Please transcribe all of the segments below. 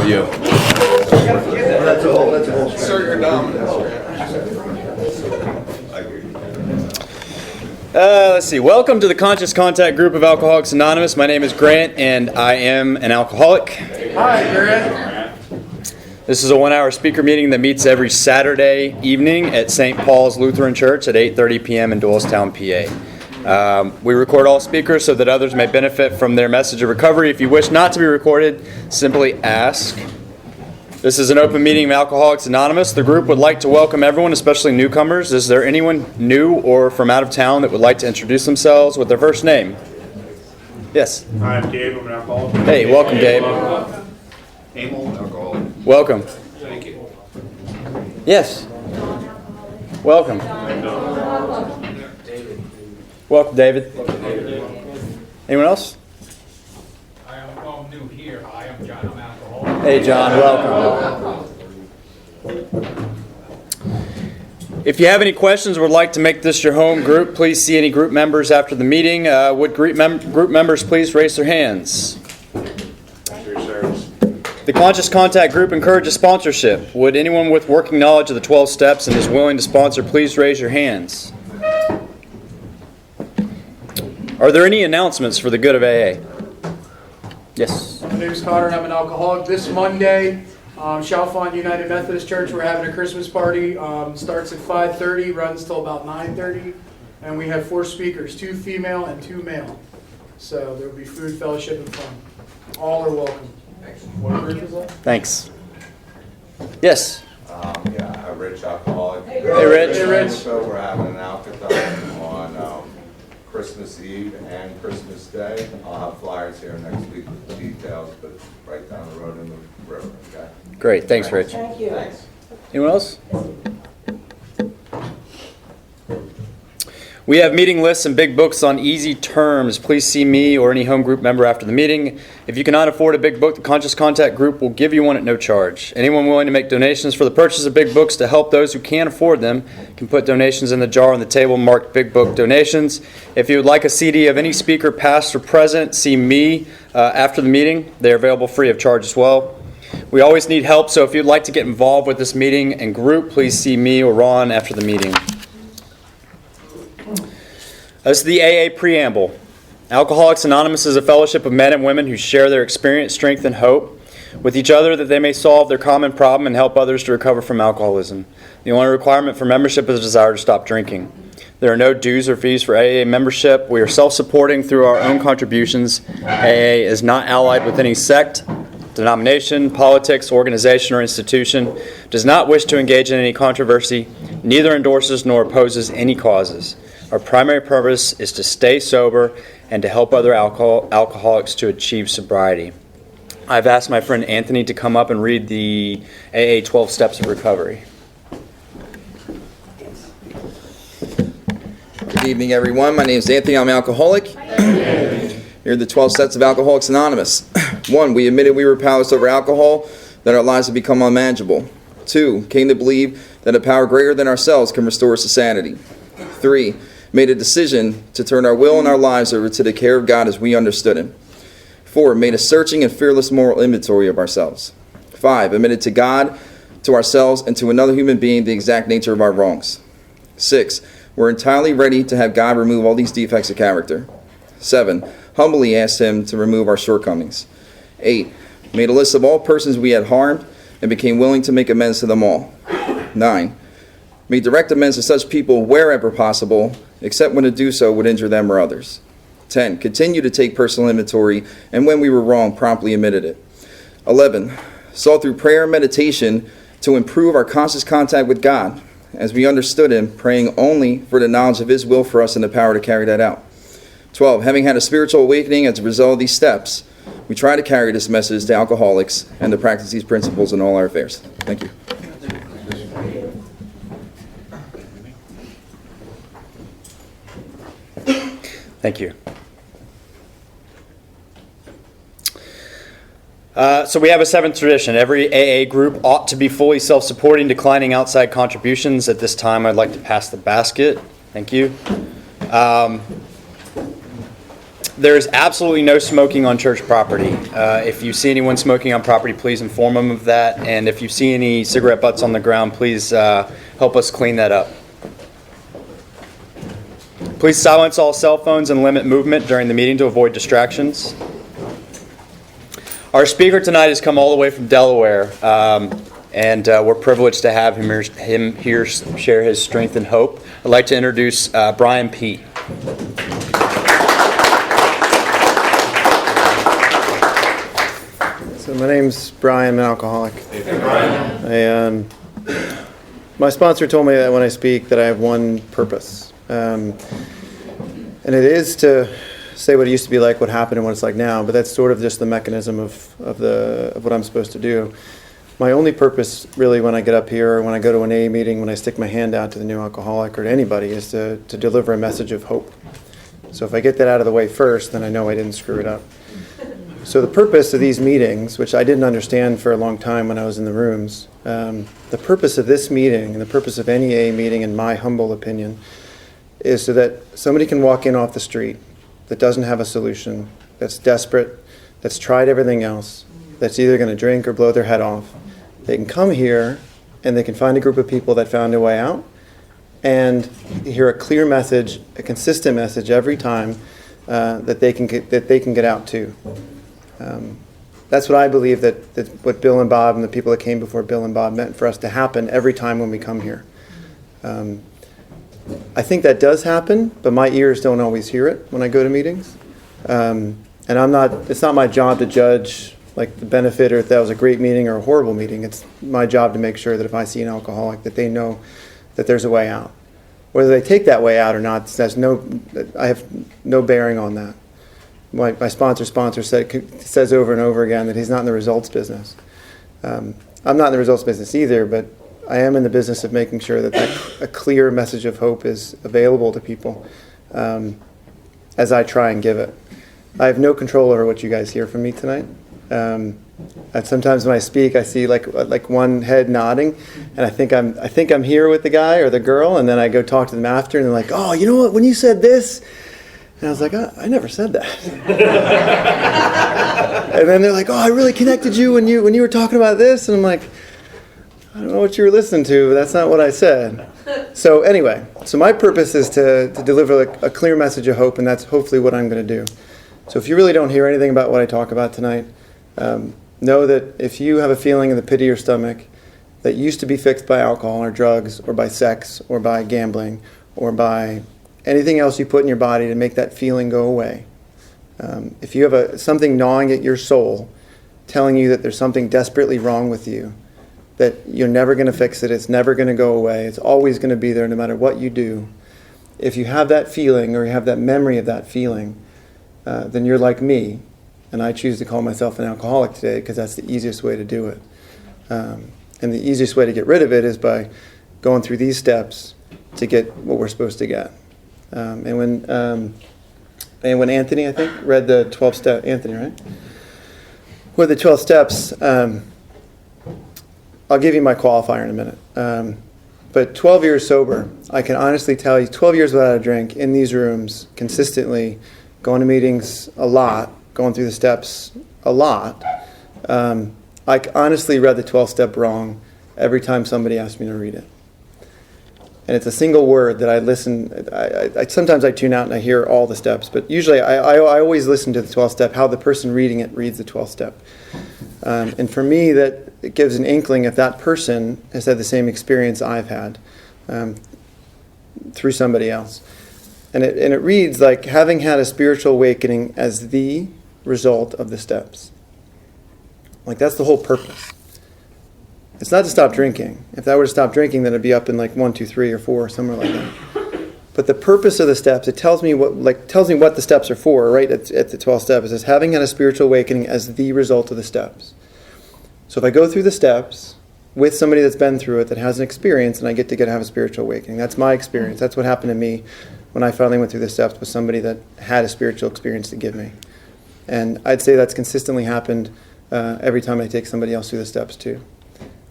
of you. That's a whole. Assert your dominance. Let's see. Welcome to the Conscious Contact Group of Alcoholics Anonymous. My name is Grant, and I am an alcoholic. Hi, Grant. This is a 1-hour speaker meeting that meets every Saturday evening at St. Paul's Lutheran Church at 8:30 p.m. in Doylestown, PA. We record all speakers so that others may benefit from their message of recovery. If you wish not to be recorded, simply ask. This is an open meeting of Alcoholics Anonymous. The group would like to welcome everyone, especially newcomers. Is there anyone new or from out of town that would like to introduce themselves with their first name? Yes. Hi, I'm Dave. I'm an alcoholic. Hey, welcome, Dave. Emil, alcoholic. Welcome. Thank you. Yes. Welcome. Welcome, David. Anyone else? I'm new here. I am John. I'm alcoholic. Hey, John. Welcome. If you have any questions or would like to make this your home group, please see any group members after the meeting. Would group members please raise their hands? The Conscious Contact Group encourages sponsorship. Would anyone with working knowledge of the 12 steps and is willing to sponsor please raise your hands? Are there any announcements for the good of AA? Yes. My name is Connor and I'm an alcoholic. This Monday, Chalfont United Methodist Church, we're having a Christmas party. Starts at 5:30, runs till about 9:30. And we have 4 speakers, 2 female and 2 male. So there will be food, fellowship, and fun. All are welcome. What group is that? Thanks. Yes. Yeah, a rich alcoholic. Hey, Rich. Hey, Rich. So we're having an alcothon on Christmas Eve and Christmas Day. I'll have flyers here next week with the details, but right down the road in the river, okay? Great. Thanks, Rich. Thank you. Thanks. Anyone else? We have meeting lists and big books on easy terms. Please see me or any home group member after the meeting. If you cannot afford a big book, the Conscious Contact Group will give you one at no charge. Anyone willing to make donations for the purchase of big books to help those who can't afford them can put donations in the jar on the table marked Big Book Donations. If you would like a CD of any speaker, past or present, see me after the meeting. They are available free of charge as well. We always need help, so if you'd like to get involved with this meeting and group, please see me or Ron after the meeting. This is the AA preamble. Alcoholics Anonymous is a fellowship of men and women who share their experience, strength, and hope with each other that they may solve their common problem and help others to recover from alcoholism. The only requirement for membership is a desire to stop drinking. There are no dues or fees for AA membership. We are self-supporting through our own contributions. AA is not allied with any sect, denomination, politics, organization, or institution, does not wish to engage in any controversy, neither endorses nor opposes any causes. Our primary purpose is to stay sober and to help other alcoholics to achieve sobriety. I've asked my friend Anthony to come up and read the AA 12 Steps of Recovery. Good evening, everyone. My name is Anthony. I'm an alcoholic. Here are the 12 Steps of Alcoholics Anonymous. 1. We admitted we were powerless over alcohol, that our lives had become unmanageable. 2. Came to believe that a power greater than ourselves can restore us to sanity. 3. Made a decision to turn our will and our lives over to the care of God as we understood Him. 4. Made a searching and fearless moral inventory of ourselves. 5. Admitted to God, to ourselves, and to another human being the exact nature of our wrongs. 6. We're entirely ready to have God remove all these defects of character. 7. Humbly asked Him to remove our shortcomings. 8. Made a list of all persons we had harmed and became willing to make amends to them all. 9. Made direct amends to such people wherever possible, except when to do so would injure them or others. 10. Continue to take personal inventory, and when we were wrong, promptly admitted it. 11. Sought through prayer and meditation to improve our conscious contact with God, as we understood Him, praying only for the knowledge of His will for us and the power to carry that out. 12. Having had a spiritual awakening as a result of these steps, we try to carry this message to alcoholics and to practice these principles in all our affairs. Thank you. Thank you. So we have a 7th tradition. Every AA group ought to be fully self-supporting, declining outside contributions. At this time, I'd like to pass the basket. Thank you. There is absolutely no smoking on church property. If you see anyone smoking on property, please inform them of that. And if you see any cigarette butts on the ground, please help us clean that up. Please silence all cell phones and limit movement during the meeting to avoid distractions. Our speaker tonight has come all the way from Delaware, and we're privileged to have him here share his strength and hope. I'd like to introduce Brian P. So my name's Brian. I'm an alcoholic. Hey, Brian. My sponsor told me that when I speak that I have one purpose. And it is to say what it used to be like, what happened, and what it's like now. But that's sort of just the mechanism of what I'm supposed to do. My only purpose, really, when I get up here, or when I go to an AA meeting, when I stick my hand out to the new alcoholic or to anybody, is to deliver a message of hope. So if I get that out of the way first, then I know I didn't screw it up. So the purpose of these meetings, which I didn't understand for a long time when I was in the rooms, the purpose of this meeting and the purpose of any AA meeting, in my humble opinion, is so that somebody can walk in off the street that doesn't have a solution, that's desperate, that's tried everything else, that's either going to drink or blow their head off. They can come here and they can find a group of people that found a way out and hear a clear message, a consistent message every time that they can get out too. That's what I believe that what Bill and Bob and the people that came before Bill and Bob meant for us to happen every time when we come here. I think that does happen, but my ears don't always hear it when I go to meetings. And it's not my job to judge like the benefit or if that was a great meeting or a horrible meeting. It's my job to make sure that if I see an alcoholic that they know that there's a way out. Whether they take that way out or not, I have no bearing on that. My sponsor says over and over again that he's not in the results business. I'm not in the results business either, but I am in the business of making sure that a clear message of hope is available to people as I try and give it. I have no control over what you guys hear from me tonight. Sometimes when I speak, I see like one head nodding, and I think I'm here with the guy or the girl, and then I go talk to them after, and they're like, "Oh, you know what? When you said this," and I was like, "I never said that." And then they're like, "Oh, I really connected you when you were talking about this," and I'm like, "I don't know what you were listening to, but that's not what I said." So anyway, my purpose is to deliver a clear message of hope, and that's hopefully what I'm going to do. So if you really don't hear anything about what I talk about tonight, know that if you have a feeling in the pit of your stomach that used to be fixed by alcohol or drugs or by sex or by gambling or by anything else you put in your body to make that feeling go away, if you have something gnawing at your soul telling you that there's something desperately wrong with you, that you're never going to fix it, it's never going to go away, it's always going to be there no matter what you do, if you have that feeling or you have that memory of that feeling, then you're like me. And I choose to call myself an alcoholic today because that's the easiest way to do it. And the easiest way to get rid of it is by going through these steps to get what we're supposed to get. And when Anthony, I think, read the 12 steps, Anthony, right? With the 12 steps, I'll give you my qualifier in a minute. But 12 years sober, I can honestly tell you, 12 years without a drink, in these rooms, consistently, going to meetings a lot, going through the steps a lot, I honestly read the 12th step wrong every time somebody asked me to read it. And it's a single word that I listen, sometimes I tune out and I hear all the steps, but usually I always listen to the 12th step, how the person reading it reads the 12th step. And for me, that it gives an inkling if that person has had the same experience I've had through somebody else. And it reads like having had a spiritual awakening as the result of the steps. Like that's the whole purpose. It's not to stop drinking. If I were to stop drinking, then it'd be up in like 1, 2, 3, or 4, somewhere like that. But the purpose of the steps, it tells me what the steps are for, right? At the 12th step, it says having had a spiritual awakening as the result of the steps. So if I go through the steps with somebody that's been through it, that has an experience, and I get to have a spiritual awakening. That's my experience. That's what happened to me when I finally went through the steps with somebody that had a spiritual experience to give me. And I'd say that's consistently happened every time I take somebody else through the steps too.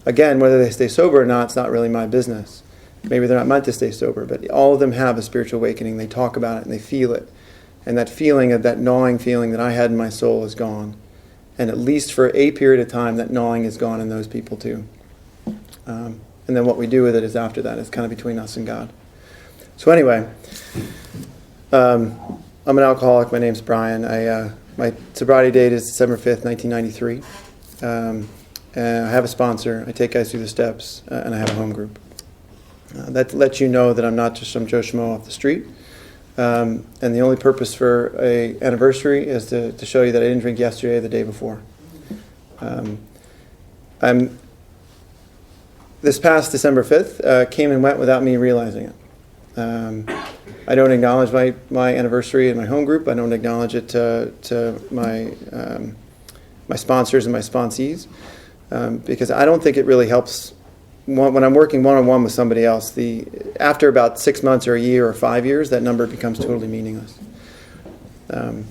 Again, whether they stay sober or not, it's not really my business. Maybe they're not meant to stay sober, but all of them have a spiritual awakening. They talk about it and they feel it. And that feeling of that gnawing feeling that I had in my soul is gone. And at least for a period of time, that gnawing is gone in those people too. And then what we do with it is after that. It's kind of between us and God. So anyway, I'm an alcoholic. My name's Brian. My sobriety date is December 5th, 1993. And I have a sponsor. I take guys through the steps, and I have a home group. That lets you know that I'm not just some Joe Schmo off the street. And the only purpose for an anniversary is to show you that I didn't drink yesterday or the day before. This past December 5th came and went without me realizing it. I don't acknowledge my anniversary in my home group. I don't acknowledge it to my sponsors and my sponsees because I don't think it really helps. When I'm working one-on-one with somebody else, after about 6 months or a year or 5 years, that number becomes totally meaningless. And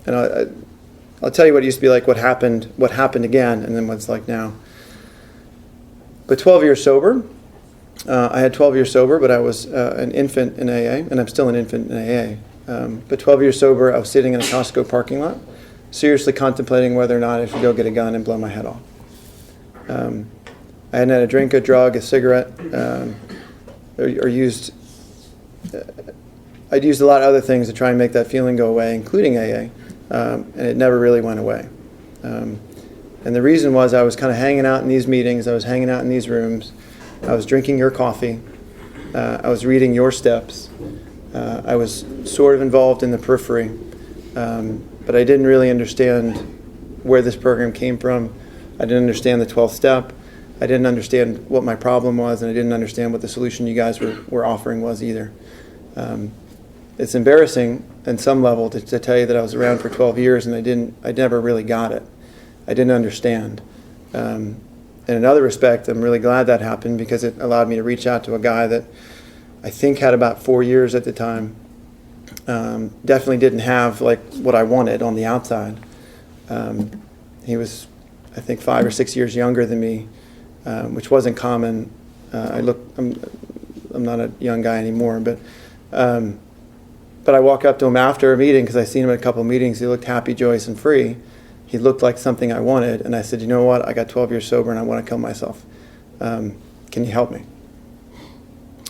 I'll tell you what it used to be like, what happened again, and then what it's like now. But 12 years sober, I had 12 years sober, but I was an infant in AA, and I'm still an infant in AA. But 12 years sober, I was sitting in a Costco parking lot, seriously contemplating whether or not I should go get a gun and blow my head off. I hadn't had a drink, a drug, a cigarette, or used. I'd used a lot of other things to try and make that feeling go away, including AA, and it never really went away. And the reason was I was kind of hanging out in these meetings, I was hanging out in these rooms, I was drinking your coffee, I was reading your steps, I was sort of involved in the periphery, but I didn't really understand where this program came from. I didn't understand the 12th step. I didn't understand what my problem was, and I didn't understand what the solution you guys were offering was either. It's embarrassing on some level to tell you that I was around for 12 years and I never really got it. I didn't understand. In another respect, I'm really glad that happened because it allowed me to reach out to a guy that I think had about 4 years at the time. Definitely didn't have like what I wanted on the outside. He was, I think, 5 or 6 years younger than me, which wasn't common. I'm not a young guy anymore, but I walk up to him after a meeting because I seen him at a couple of meetings. He looked happy, joyous, and free. He looked like something I wanted, and I said, you know what? I got 12 years sober and I want to kill myself. Can you help me?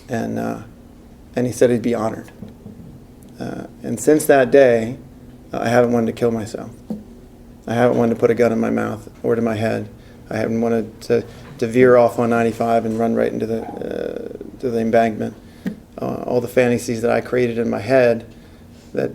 And he said he'd be honored. And since that day, I haven't wanted to kill myself. I haven't wanted to put a gun in my mouth or to my head. I haven't wanted to veer off on 95 and run right into the embankment. All the fantasies that I created in my head, that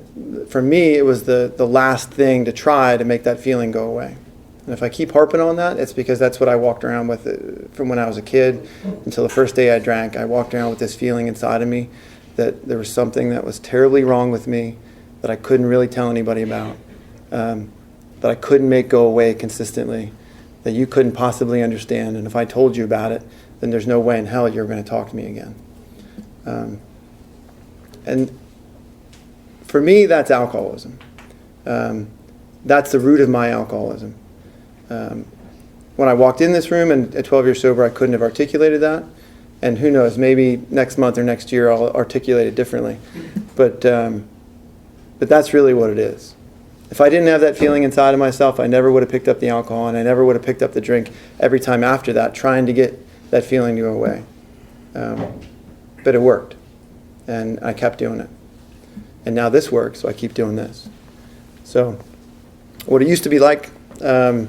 for me it was the last thing to try to make that feeling go away. And if I keep harping on that, it's because that's what I walked around with from when I was a kid until the first day I drank. I walked around with this feeling inside of me that there was something that was terribly wrong with me that I couldn't really tell anybody about, that I couldn't make go away consistently, that you couldn't possibly understand. And if I told you about it, then there's no way in hell you're going to talk to me again. And for me, that's alcoholism. That's the root of my alcoholism. When I walked in this room and at 12 years sober, I couldn't have articulated that. And who knows, maybe next month or next year I'll articulate it differently. But that's really what it is. If I didn't have that feeling inside of myself, I never would have picked up the alcohol, and I never would have picked up the drink every time after that, trying to get that feeling to go away. But it worked, and I kept doing it. And now this works, so I keep doing this. So what it used to be like, so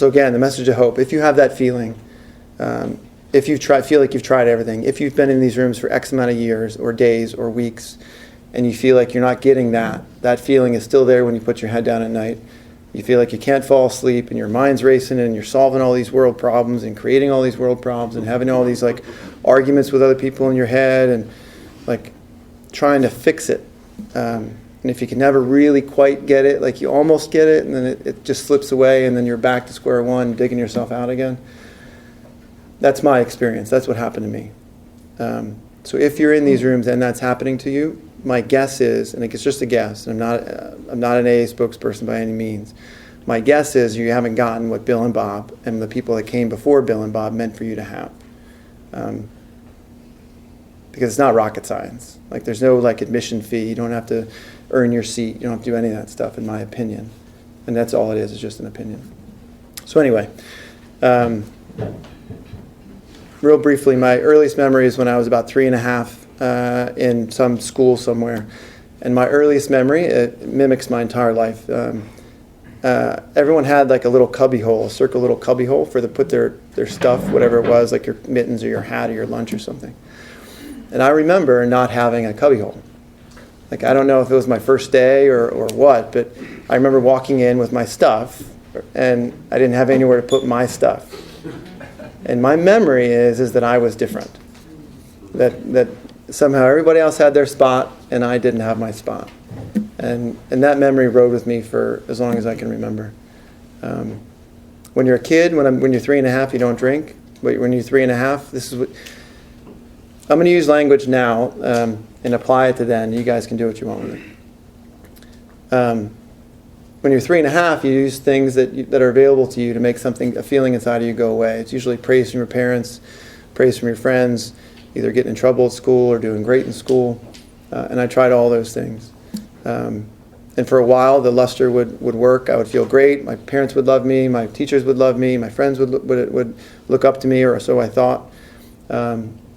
again, the message of hope. If you have that feeling, if you feel like you've tried everything, if you've been in these rooms for X amount of years or days or weeks, and you feel like you're not getting that feeling is still there when you put your head down at night. You feel like you can't fall asleep and your mind's racing and you're solving all these world problems and creating all these world problems and having all these like arguments with other people in your head and like trying to fix it. And if you can never really quite get it, like you almost get it and then it just slips away and then you're back to square one, digging yourself out again. That's my experience. That's what happened to me. So if you're in these rooms and that's happening to you, my guess is, and it's just a guess, and I'm not an AA spokesperson by any means, my guess is you haven't gotten what Bill and Bob and the people that came before Bill and Bob meant for you to have. because it's not rocket science. Like there's no like admission fee. You don't have to earn your seat. You don't have to do any of that stuff, in my opinion. And that's all it is just an opinion. So anyway, real briefly, my earliest memory is when I was about 3.5 in some school somewhere. And my earliest memory, it mimics my entire life. Everyone had like a little cubby hole, a circle little cubby hole for to put their stuff, whatever it was, like your mittens or your hat or your lunch or something. And I remember not having a cubby hole. Like, I don't know if it was my first day or what, but I remember walking in with my stuff, and I didn't have anywhere to put my stuff. And my memory is that I was different. That somehow everybody else had their spot, and I didn't have my spot. And that memory rode with me for as long as I can remember. When you're a kid, when you're 3.5, you don't drink. But when you're 3.5, this is what... I'm going to use language now and apply it to then. You guys can do what you want with it. When you're 3.5, you use things that are available to you to make a feeling inside of you go away. It's usually praise from your parents, praise from your friends, either getting in trouble at school or doing great in school. And I tried all those things. And for a while, the luster would work. I would feel great. My parents would love me. My teachers would love me. My friends would look up to me, or so I thought.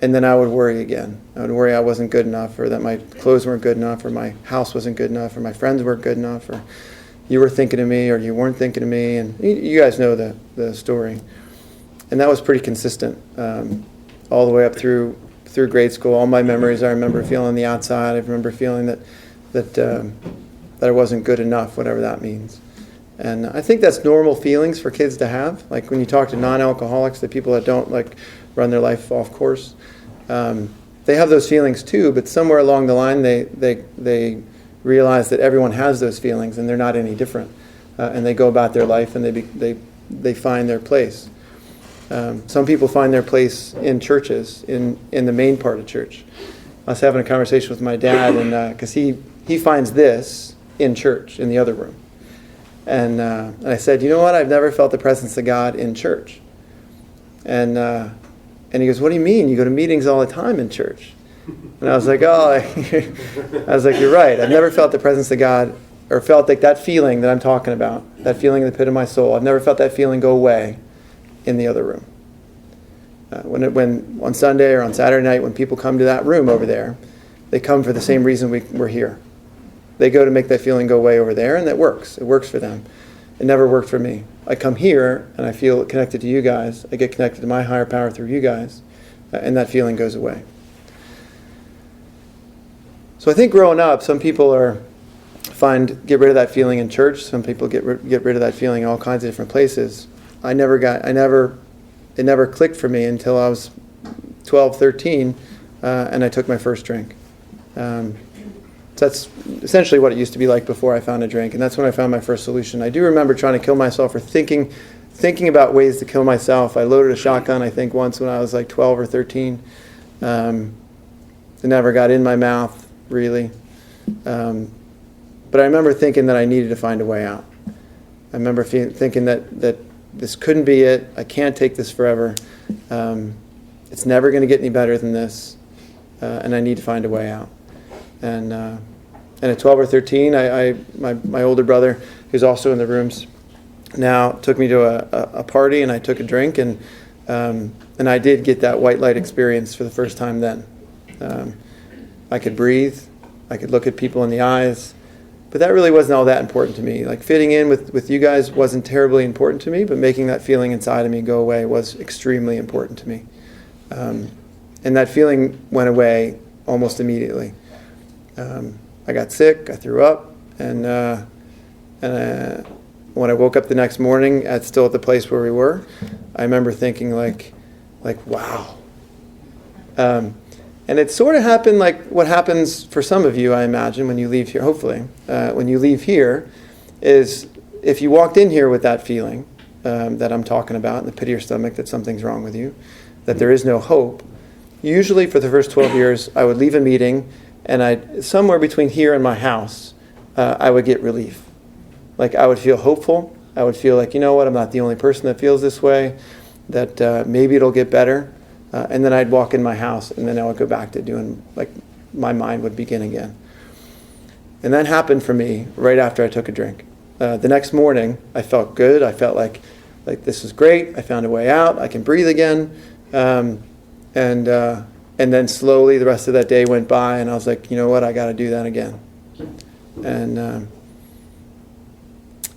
And then I would worry again. I would worry I wasn't good enough, or that my clothes weren't good enough, or my house wasn't good enough, or my friends weren't good enough, or you were thinking of me, or you weren't thinking of me. And you guys know the story. And that was pretty consistent all the way up through grade school. All my memories, I remember feeling the outside. I remember feeling that I wasn't good enough, whatever that means. And I think that's normal feelings for kids to have. Like when you talk to non-alcoholics, the people that don't like run their life off course, they have those feelings too. But somewhere along the line, they realize that everyone has those feelings and they're not any different. And they go about their life and they find their place. Some people find their place in churches, in the main part of church. I was having a conversation with my dad, and because he finds this in church, in the other room. And I said, you know what? I've never felt the presence of God in church. And he goes, what do you mean? You go to meetings all the time in church. And I was like, you're right. I've never felt the presence of God, or felt like that feeling that I'm talking about, that feeling in the pit of my soul. I've never felt that feeling go away in the other room. When on Sunday or on Saturday night, when people come to that room over there, they come for the same reason we're here. They go to make that feeling go away over there, and that works. It works for them. It never worked for me. I come here, and I feel connected to you guys. I get connected to my higher power through you guys, and that feeling goes away. So I think growing up, some people get rid of that feeling in church. Some people get rid of that feeling in all kinds of different places. It never clicked for me until I was 12, 13, and I took my first drink. So that's essentially what it used to be like before I found a drink, and that's when I found my first solution. I do remember trying to kill myself, or thinking about ways to kill myself. I loaded a shotgun, I think, once when I was like 12 or 13. It never got in my mouth, really. But I remember thinking that I needed to find a way out. I remember thinking that this couldn't be it. I can't take this forever. It's never going to get any better than this, and I need to find a way out. And at 12 or 13, my older brother, who's also in the rooms now, took me to a party, and I took a drink, and I did get that white light experience for the first time then. I could breathe. I could look at people in the eyes. But that really wasn't all that important to me. Like fitting in with you guys wasn't terribly important to me, but making that feeling inside of me go away was extremely important to me. And that feeling went away almost immediately. I got sick, I threw up, and when I woke up the next morning, still at the place where we were, I remember thinking like wow. And it sort of happened like what happens for some of you, I imagine, when you leave here, hopefully. When you leave here, is if you walked in here with that feeling that I'm talking about, in the pit of your stomach, that something's wrong with you, that there is no hope, usually for the first 12 years, I would leave a meeting, and somewhere between here and my house, I would get relief. Like I would feel hopeful. I would feel like, you know what, I'm not the only person that feels this way, that maybe it'll get better. and then I'd walk in my house, and then I would go back to doing, like, my mind would begin again. And that happened for me right after I took a drink. The next morning, I felt good. I felt like this was great. I found a way out. I can breathe again. And then slowly the rest of that day went by, and I was like, you know what? I got to do that again. And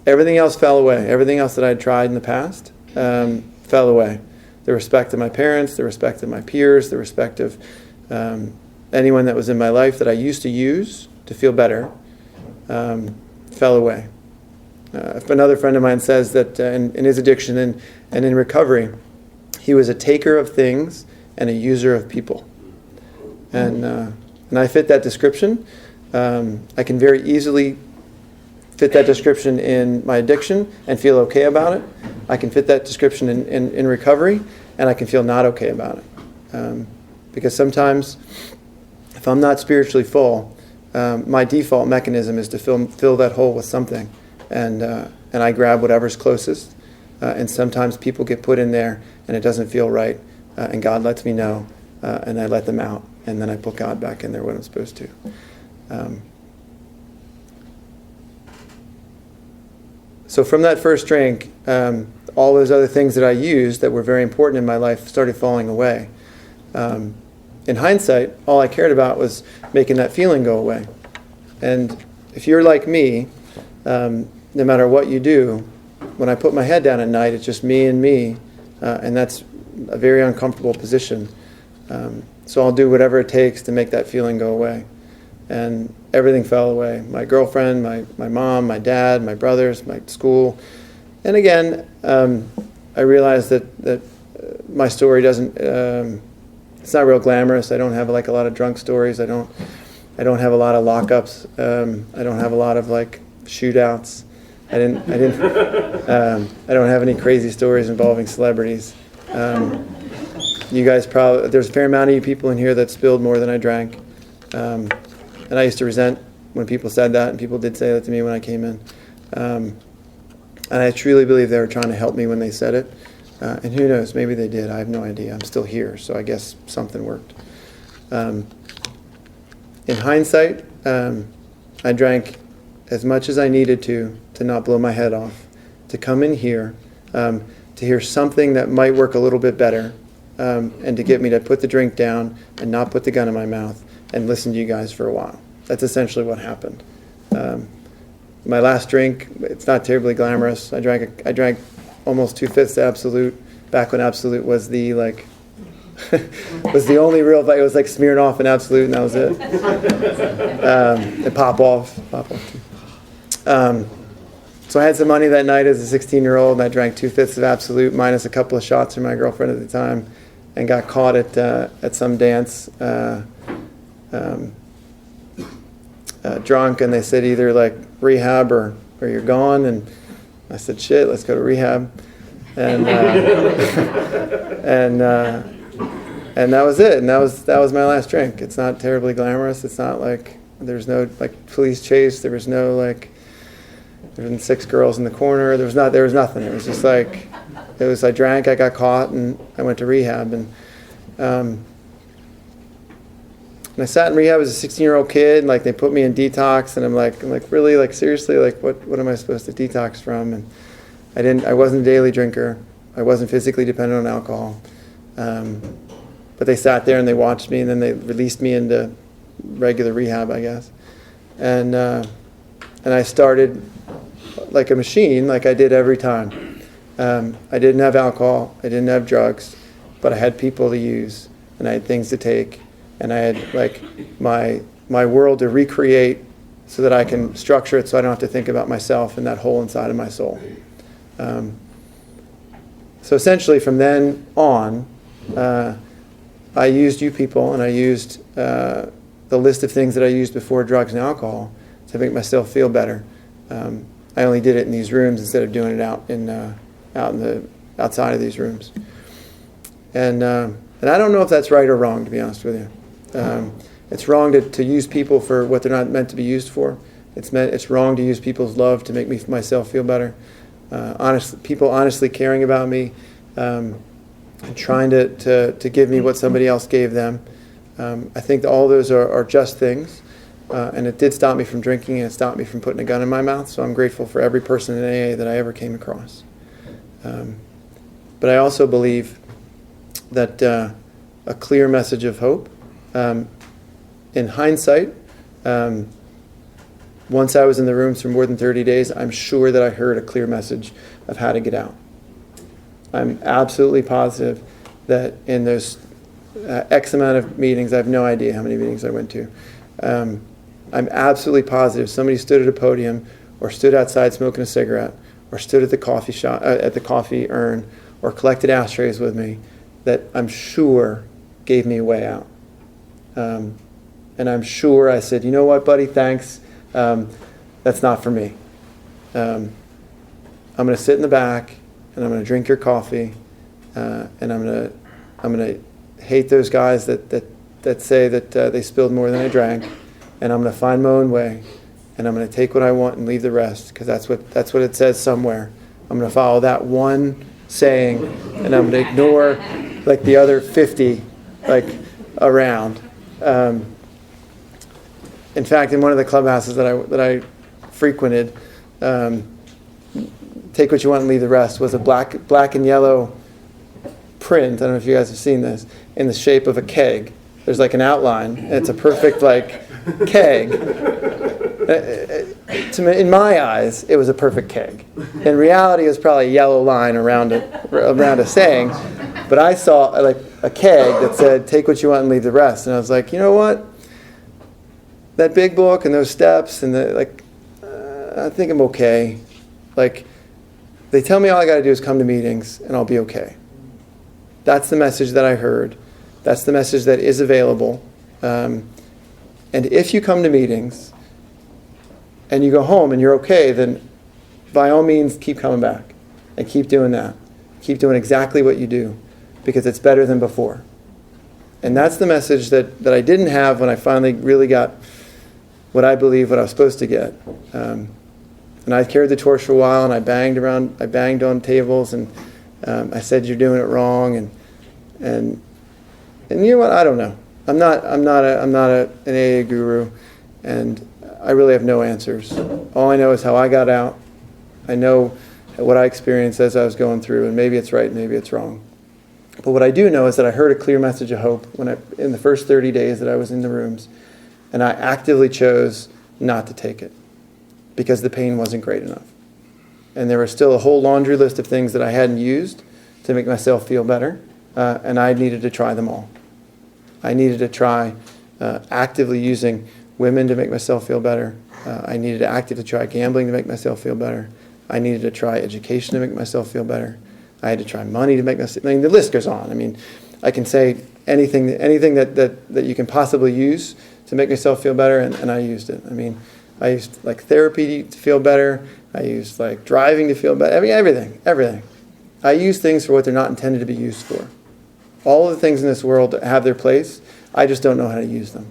everything else fell away. Everything else that I had tried in the past fell away. The respect of my parents, the respect of my peers, the respect of anyone that was in my life that I used to use to feel better fell away. Another friend of mine says that in his addiction and in recovery, he was a taker of things and a user of people. And I fit that description. I can very easily fit that description in my addiction and feel okay about it. I can fit that description in recovery, and I can feel not okay about it. Because sometimes, if I'm not spiritually full, my default mechanism is to fill that hole with something. And I grab whatever's closest. And sometimes people get put in there, and it doesn't feel right. And God lets me know, and I let them out. And then I put God back in there when I'm supposed to. So from that first drink, all those other things that I used that were very important in my life started falling away. In hindsight, all I cared about was making that feeling go away. And if you're like me, no matter what you do, when I put my head down at night, it's just me, and that's a very uncomfortable position. So I'll do whatever it takes to make that feeling go away. And everything fell away. My girlfriend, my mom, my dad, my brothers, my school. And again, I realized that my story doesn't, it's not real glamorous. I don't have like a lot of drunk stories. I don't have a lot of lockups. I don't have a lot of like shootouts. I don't have any crazy stories involving celebrities. You guys probably, there's a fair amount of you people in here that spilled more than I drank. And I used to resent when people said that, and people did say that to me when I came in. And I truly believe they were trying to help me when they said it. And who knows, maybe they did. I have no idea. I'm still here, so I guess something worked. In hindsight, I drank as much as I needed to not blow my head off, to come in here, to hear something that might work a little bit better, and to get me to put the drink down and not put the gun in my mouth and listen to you guys for a while. That's essentially what happened. My last drink, it's not terribly glamorous. I drank almost 2/5 Absolute, back when Absolute was the was the only real, it was like Smirnoff and Absolute, and that was it. And Pop Off too. So I had some money that night as a 16-year-old, and I drank 2/5 of Absolute minus a couple of shots from my girlfriend at the time, and got caught at some dance drunk, and they said either like rehab or you're gone, and I said shit, let's go to rehab, and and that was it, and that was my last drink. It's not terribly glamorous. It's not like there's no like police chase. There was no like there was 6 girls in the corner. There was nothing. It was just like I drank, I got caught, and I went to rehab, and I sat in rehab as a 16-year-old kid, and like they put me in detox, and I'm like really, like seriously, like what am I supposed to detox from? And I wasn't a daily drinker. I wasn't physically dependent on alcohol. But they sat there and they watched me, and then they released me into regular rehab, I guess. And I started like a machine, like I did every time. I didn't have alcohol, I didn't have drugs, but I had people to use, and I had things to take, and I had like my world to recreate so that I can structure it so I don't have to think about myself and that hole inside of my soul. So essentially from then on, I used you people, and I used the list of things that I used before drugs and alcohol to make myself feel better. I only did it in these rooms instead of doing it outside of these rooms. And I don't know if that's right or wrong, to be honest with you. It's wrong to use people for what they're not meant to be used for. It's wrong to use people's love to make myself feel better. People honestly caring about me and trying to give me what somebody else gave them. I think that all those are just things. And it did stop me from drinking, and it stopped me from putting a gun in my mouth. So I'm grateful for every person in AA that I ever came across. But I also believe that a clear message of hope. In hindsight, once I was in the rooms for more than 30 days, I'm sure that I heard a clear message of how to get out. I'm absolutely positive that in those X amount of meetings, I have no idea how many meetings I went to, I'm absolutely positive somebody stood at a podium or stood outside smoking a cigarette or stood at the coffee shop, at the coffee urn, or collected ashtrays with me, that I'm sure gave me a way out. And I'm sure I said, you know what, buddy, thanks. That's not for me. I'm going to sit in the back and I'm going to drink your coffee, and I'm going to hate those guys that say that they spilled more than I drank, and I'm going to find my own way, and I'm going to take what I want and leave the rest, because that's what it says somewhere. I'm going to follow that one saying, and I'm going to ignore like the other 50 like around. In fact, in one of the clubhouses that I frequented, take what you want and leave the rest was a black and yellow print. I don't know if you guys have seen this, in the shape of a keg. There's like an outline, and it's a perfect like keg. In my eyes, it was a perfect keg. In reality, it was probably a yellow line around a saying. But I saw like a keg that said, "Take what you want and leave the rest." And I was like, you know what? That big book and those steps and I think I'm okay. Like, they tell me all I got to do is come to meetings and I'll be okay. That's the message that I heard. That's the message that is available. And if you come to meetings and you go home and you're okay, then by all means keep coming back and keep doing that. Keep doing exactly what you do, because it's better than before. And that's the message that I didn't have when I finally really got what I believe what I was supposed to get. And I carried the torch for a while, and I banged on tables, and I said, you're doing it wrong, and you know what? I don't know. I'm not an AA guru, and I really have no answers. All I know is how I got out. I know what I experienced as I was going through, and maybe it's right, maybe it's wrong. But what I do know is that I heard a clear message of hope in the first 30 days that I was in the rooms, and I actively chose not to take it because the pain wasn't great enough. And there was still a whole laundry list of things that I hadn't used to make myself feel better, and I needed to try them all. I needed to try actively using women to make myself feel better. I needed to actively try gambling to make myself feel better. I needed to try education to make myself feel better. I had to try money to make myself. I mean, the list goes on. I mean, I can say anything that you can possibly use to make myself feel better, and I used it. I mean, I used like therapy to feel better. I used like driving to feel better. I mean, everything. I use things for what they're not intended to be used for. All of the things in this world have their place. I just don't know how to use them.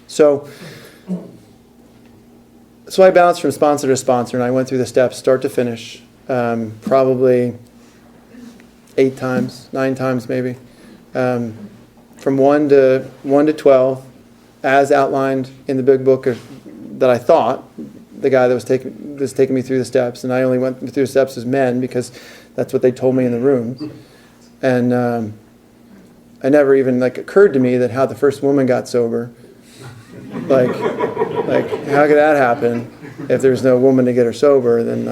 So I bounced from sponsor to sponsor, and I went through the steps, start to finish, probably 8 times, 9 times maybe, from 1 to 12, as outlined in the big book that I thought, the guy that was taking me through the steps, and I only went through the steps as men because that's what they told me in the room. And it never even occurred to me that how the first woman got sober. Like how could that happen if there's no woman to get her sober? Then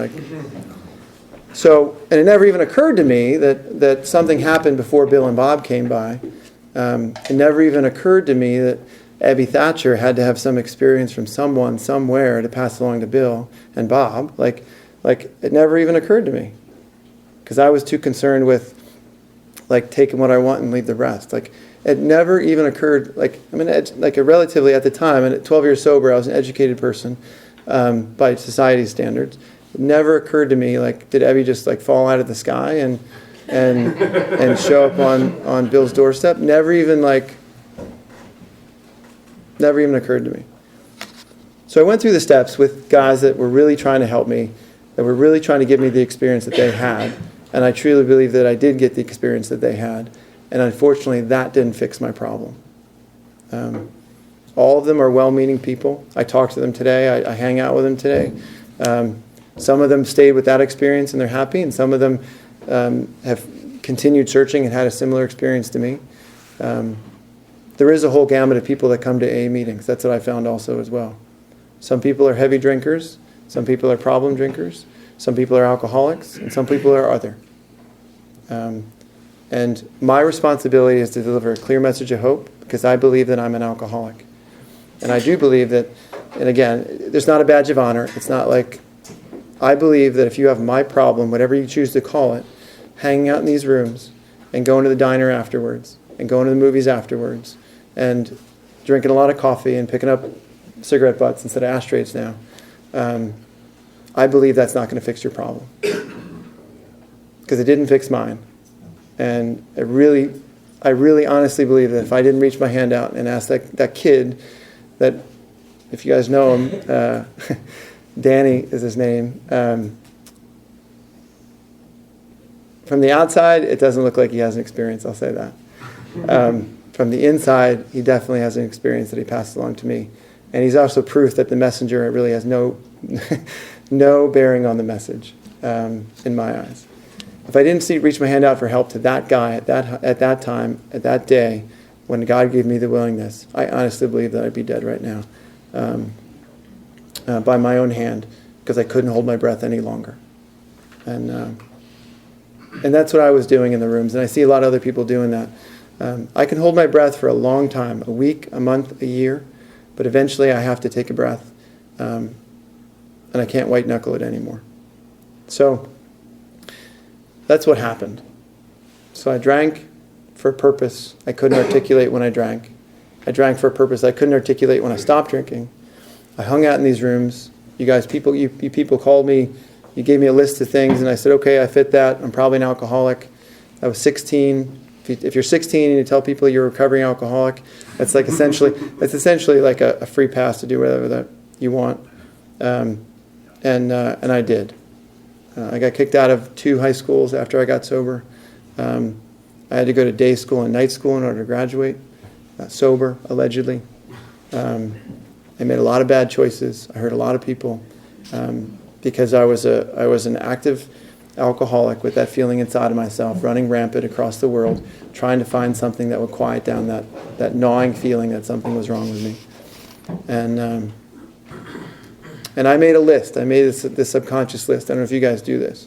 and it never even occurred to me that something happened before Bill and Bob came by. It never even occurred to me that Abby Thatcher had to have some experience from someone somewhere to pass along to Bill and Bob. It never even occurred to me, because I was too concerned with taking what I want and leave the rest. It never even occurred. Relatively at the time, and at 12 years sober, I was an educated person by society's standards. It never occurred to me did Abby just fall out of the sky and show up on Bill's doorstep? Never even occurred to me. So I went through the steps with guys that were really trying to help me, that were really trying to give me the experience that they had, And I truly believe that I did get the experience that they had. And unfortunately, that didn't fix my problem. All of them are well-meaning people. I talked to them today. I hang out with them today. Some of them stayed with that experience and they're happy, and some of them have continued searching and had a similar experience to me. There is a whole gamut of people that come to AA meetings. That's what I found also as well. Some people are heavy drinkers. Some people are problem drinkers. Some people are alcoholics. And some people are other. And my responsibility is to deliver a clear message of hope, because I believe that I'm an alcoholic. And I do believe that, and again, there's not a badge of honor. It's not like, I believe that if you have my problem, whatever you choose to call it, hanging out in these rooms and going to the diner afterwards and going to the movies afterwards and drinking a lot of coffee and picking up cigarette butts instead of ashtrays now, I believe that's not going to fix your problem. Because it didn't fix mine. And I really honestly believe that if I didn't reach my hand out and ask that kid, that, if you guys know him, Danny is his name. From the outside, it doesn't look like he has an experience, I'll say that. From the inside, he definitely has an experience that he passed along to me. And he's also proof that the messenger really has no bearing on the message, in my eyes. If I didn't reach my hand out for help to that guy at that time, at that day, when God gave me the willingness, I honestly believe that I'd be dead right now, by my own hand, because I couldn't hold my breath any longer. And that's what I was doing in the rooms, and I see a lot of other people doing that. I can hold my breath for a long time, a week, a month, a year, but eventually I have to take a breath, and I can't white knuckle it anymore. So that's what happened. So I drank for a purpose I couldn't articulate when I drank. I drank for a purpose I couldn't articulate when I stopped drinking. I hung out in these rooms. You people called me. You gave me a list of things, and I said, okay, I fit that. I'm probably an alcoholic. I was 16. If you're 16 and you tell people you're a recovering alcoholic, that's essentially like a free pass to do whatever that you want. And I did. I got kicked out of 2 high schools after I got sober. I had to go to day school and night school in order to graduate, sober, allegedly. I made a lot of bad choices. I hurt a lot of people because I was an active alcoholic with that feeling inside of myself, running rampant across the world, trying to find something that would quiet down that gnawing feeling that something was wrong with me. And I made a list. I made this subconscious list. I don't know if you guys do this.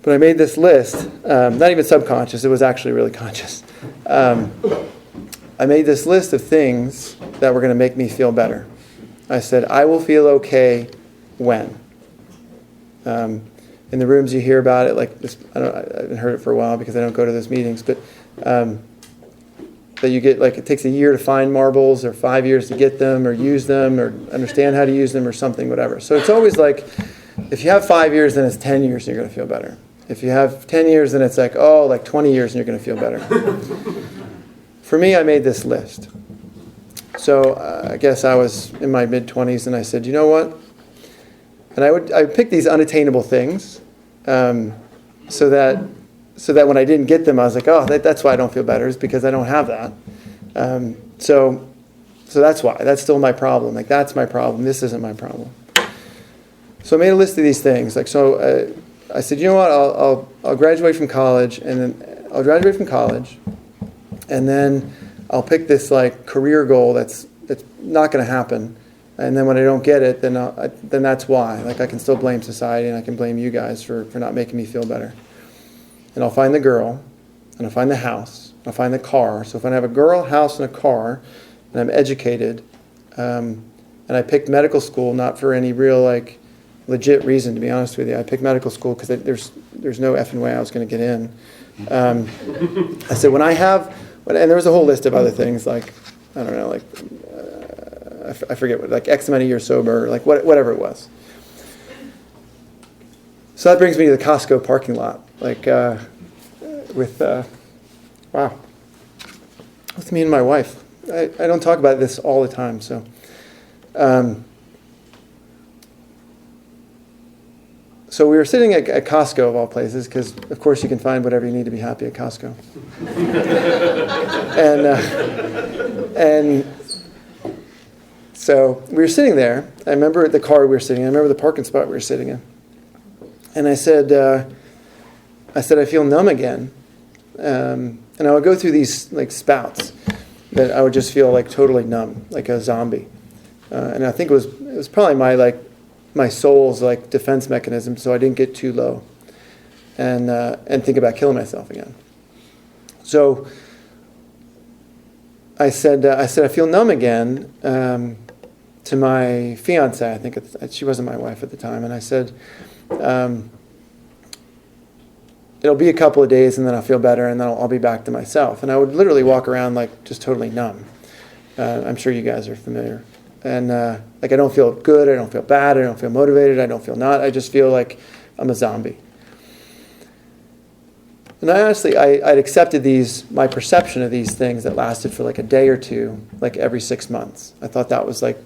But I made this list, not even subconscious, it was actually really conscious. I made this list of things that were going to make me feel better. I said, I will feel okay when. In the rooms you hear about it, like this, I haven't heard it for a while because I don't go to those meetings, but that you get, like, it takes a year to find marbles or 5 years to get them or use them or understand how to use them or something, whatever. So it's always like, if you have 5 years, then it's 10 years and you're going to feel better. If you have 10 years, then it's like 20 years and you're going to feel better. For me, I made this list. So I guess I was in my mid-20s and I said, you know what? And I would pick these unattainable things so that when I didn't get them, I was like, that's why I don't feel better, is because I don't have that. So that's why. That's still my problem. Like, that's my problem. This isn't my problem. So I made a list of these things. Like, so I said, you know what? I'll graduate from college, and then I'll pick this like career goal that's not going to happen. And then when I don't get it, then that's why. Like, I can still blame society and I can blame you guys for not making me feel better. And I'll find the girl, and I'll find the house, I'll find the car. So if I have a girl, house, and a car, and I'm educated, and I picked medical school not for any real like legit reason, to be honest with you. I picked medical school because there's no effing way I was going to get in. I said and there was a whole list of other things like, I don't know, like I forget what, like X amount of years sober, like whatever it was. So that brings me to the Costco parking lot, like with me and my wife. I don't talk about this all the time, so So we were sitting at Costco of all places, because of course you can find whatever you need to be happy at Costco. And so we were sitting there. I remember the car we were sitting in. I remember the parking spot we were sitting in. And I said, I feel numb again. And I would go through these like spouts that I would just feel like totally numb, like a zombie. And I think it was probably my soul's like defense mechanism, so I didn't get too low and think about killing myself again. So I said I feel numb again to my fiance. I think she wasn't my wife at the time, and I said it'll be a couple of days, and then I'll feel better, and then I'll be back to myself. And I would literally walk around like just totally numb. I'm sure you guys are familiar. And like I don't feel good, I don't feel bad, I don't feel motivated, I don't feel not. I just feel like I'm a zombie. And I honestly, I'd accepted my perception of these things that lasted for like a day or two, like every 6 months. I thought that was like,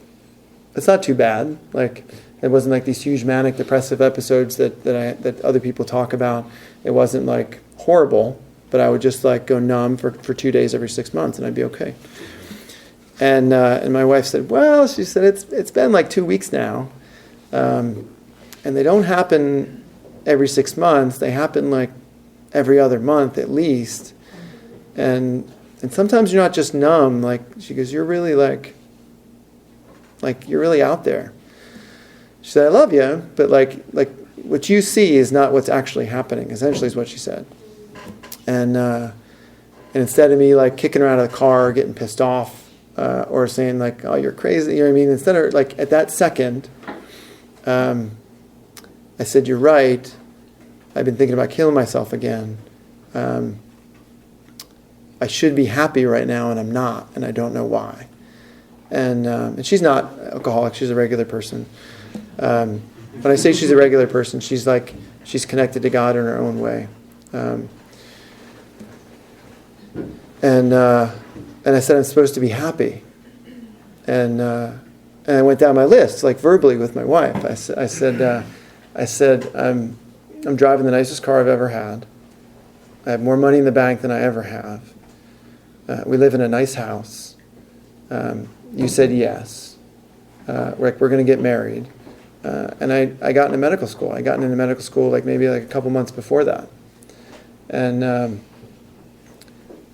it's not too bad. Like it wasn't like these huge manic depressive episodes that other people talk about. It wasn't like horrible, but I would just like go numb for 2 days every 6 months, and I'd be okay. And my wife said, well, she said, it's been like 2 weeks now. And they don't happen every 6 months. They happen like every other month at least. And sometimes you're not just numb. Like, she goes, you're really like you're really out there. She said, I love you, but like what you see is not what's actually happening, essentially is what she said. And instead of me like kicking her out of the car or getting pissed off, or saying like, oh, you're crazy, you know what I mean? Instead of like at that second, I said, you're right. I've been thinking about killing myself again. I should be happy right now, and I'm not, and I don't know why. And she's not alcoholic. She's a regular person. When I say she's a regular person, she's connected to God in her own way. And I said, I'm supposed to be happy. And I went down my list, like verbally with my wife. I said, I'm driving the nicest car I've ever had. I have more money in the bank than I ever have. We live in a nice house. You said yes. We're going to get married. And I got into medical school. I got into medical school maybe a couple months before that. And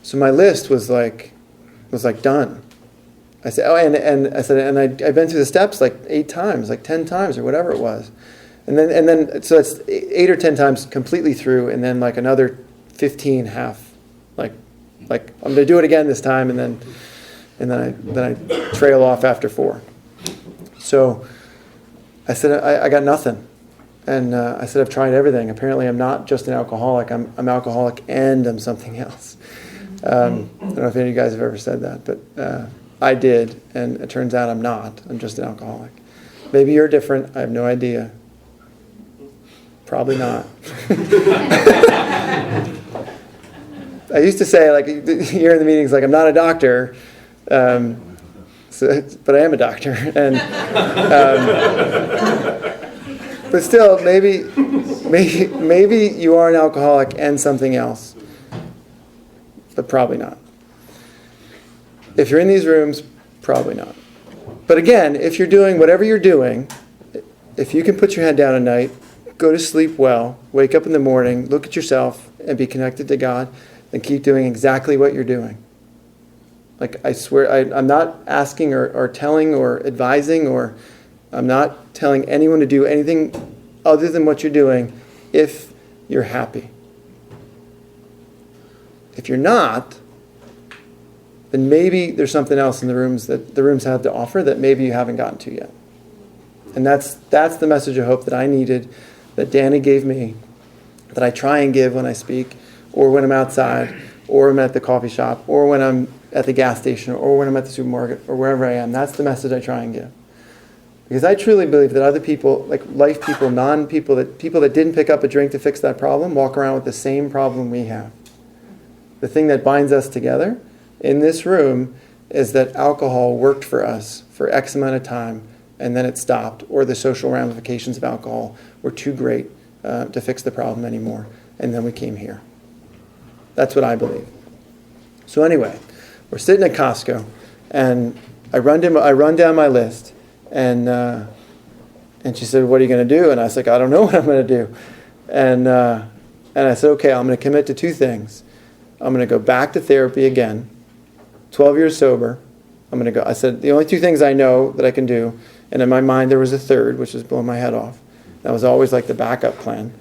so my list was done. I said, I've been through the steps 8 times, 10 times, or whatever it was, and then so it's 8 or 10 times completely through, and then another 15 half, like I'm going to do it again this time, and then I trail off after 4. So I said I got nothing, and I said I've tried everything. Apparently I'm not just an alcoholic. I'm alcoholic and I'm something else. I don't know if any of you guys have ever said that, but I did, and it turns out I'm not. I'm just an alcoholic. Maybe you're different. I have no idea. Probably not. I used to say, here in the meetings, I'm not a doctor, but I am a doctor. And but still, maybe you are an alcoholic and something else. But probably not. If you're in these rooms, probably not. But again, if you're doing whatever you're doing, if you can put your head down at night, go to sleep well, wake up in the morning, look at yourself, and be connected to God, then keep doing exactly what you're doing. I swear, I'm not asking or telling or advising, or I'm not telling anyone to do anything other than what you're doing if you're happy. If you're not, then maybe there's something else in the rooms that the rooms have to offer that maybe you haven't gotten to yet. And that's the message of hope that I needed, that Danny gave me, that I try and give when I speak, or when I'm outside, or I'm at the coffee shop, or when I'm at the gas station, or when I'm at the supermarket, or wherever I am. That's the message I try and give. Because I truly believe that other people, life people, non-people, people that didn't pick up a drink to fix that problem, walk around with the same problem we have. The thing that binds us together in this room is that alcohol worked for us for X amount of time, and then it stopped, or the social ramifications of alcohol were too great, to fix the problem anymore. And then we came here. That's what I believe. So anyway, we're sitting at Costco, and I run down my list, and she said, "What are you going to do?" And I was like, "I don't know what I'm going to do." And I said, "Okay, I'm going to commit to two things. I'm going to go back to therapy again, 12 years sober. I'm going to go." I said, "The only two things I know that I can do," and in my mind there was a third, which was blowing my head off. That was always like the backup plan.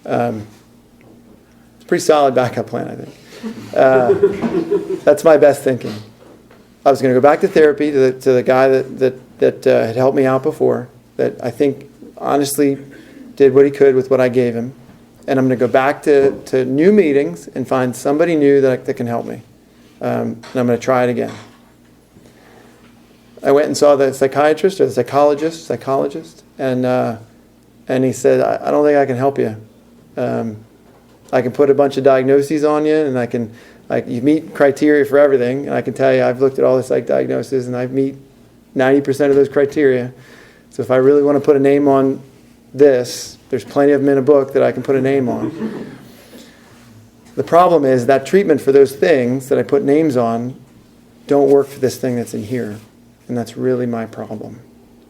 It's a pretty solid backup plan, I think. That's my best thinking. I was going to go back to therapy to the guy that had helped me out before, that I think honestly did what he could with what I gave him. And I'm going to go back to new meetings and find somebody new that can help me. And I'm going to try it again. I went and saw the psychiatrist or the psychologist, and he said, I don't think I can help you. I can put a bunch of diagnoses on you, and you meet criteria for everything, and I can tell you I've looked at all the psych diagnoses, and I meet 90% of those criteria. So if I really want to put a name on this, there's plenty of them in a book that I can put a name on. The problem is that treatment for those things that I put names on don't work for this thing that's in here. And that's really my problem.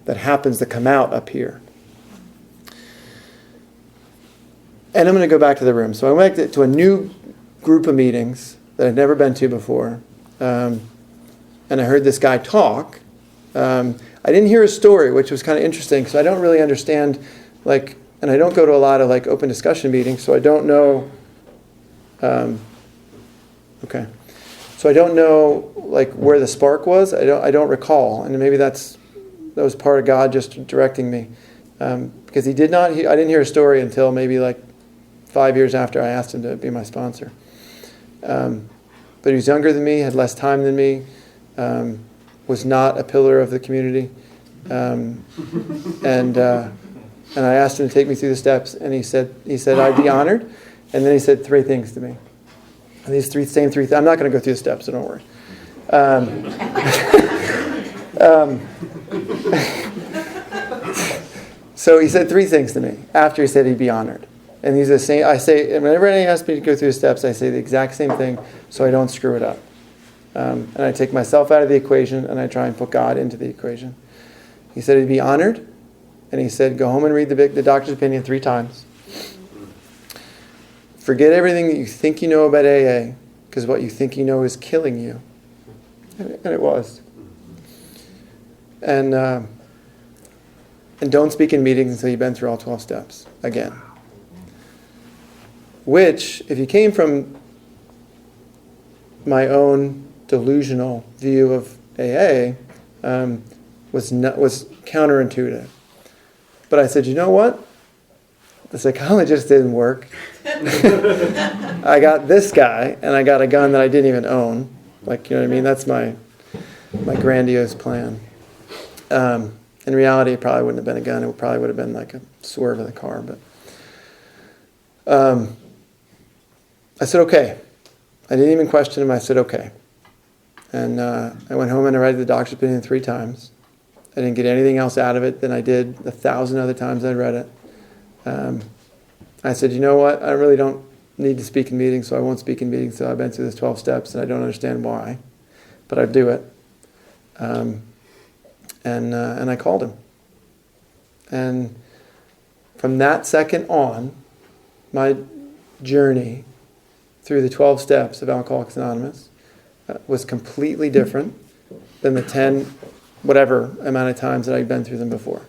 That happens to come out up here. And I'm going to go back to the room. So I went to a new group of meetings that I'd never been to before. And I heard this guy talk. I didn't hear his story, which was kind of interesting, because I don't really understand, and I don't go to a lot of open discussion meetings, so I don't know. Okay. So I don't know where the spark was. I don't recall, and maybe that was part of God just directing me, because I didn't hear a story until maybe 5 years after I asked him to be my sponsor. But he was younger than me, had less time than me, was not a pillar of the community, and I asked him to take me through the steps, and he said I'd be honored, and then he said three things to me. And these same three things, I'm not going to go through the steps, so don't worry. So he said three things to me after he said he'd be honored. And these are the same. I say, whenever anyone asks me to go through the steps, I say the exact same thing so I don't screw it up. And I take myself out of the equation, and I try and put God into the equation. He said he'd be honored, and he said go home and read the doctor's opinion 3 times. Forget everything that you think you know about AA, because what you think you know is killing you. And it was. And don't speak in meetings until you've been through all 12 steps again. Which, if you came from my own delusional view of AA, was counterintuitive. But I said, you know what? The psychologist didn't work. I got this guy, and I got a gun that I didn't even own. You know what I mean? That's my grandiose plan. In reality, it probably wouldn't have been a gun. It probably would have been like a swerve of the car. But I said, okay. I didn't even question him. I said, okay. And I went home and I read the doctor's opinion 3 times. I didn't get anything else out of it than I did 1,000 other times I read it. I said, you know what? I really don't need to speak in meetings, so I won't speak in meetings. So I've been through this 12 steps, and I don't understand why. But I'd do it. And I called him. And from that second on, my journey through the 12 steps of Alcoholics Anonymous was completely different than the 10 whatever amount of times that I'd been through them before.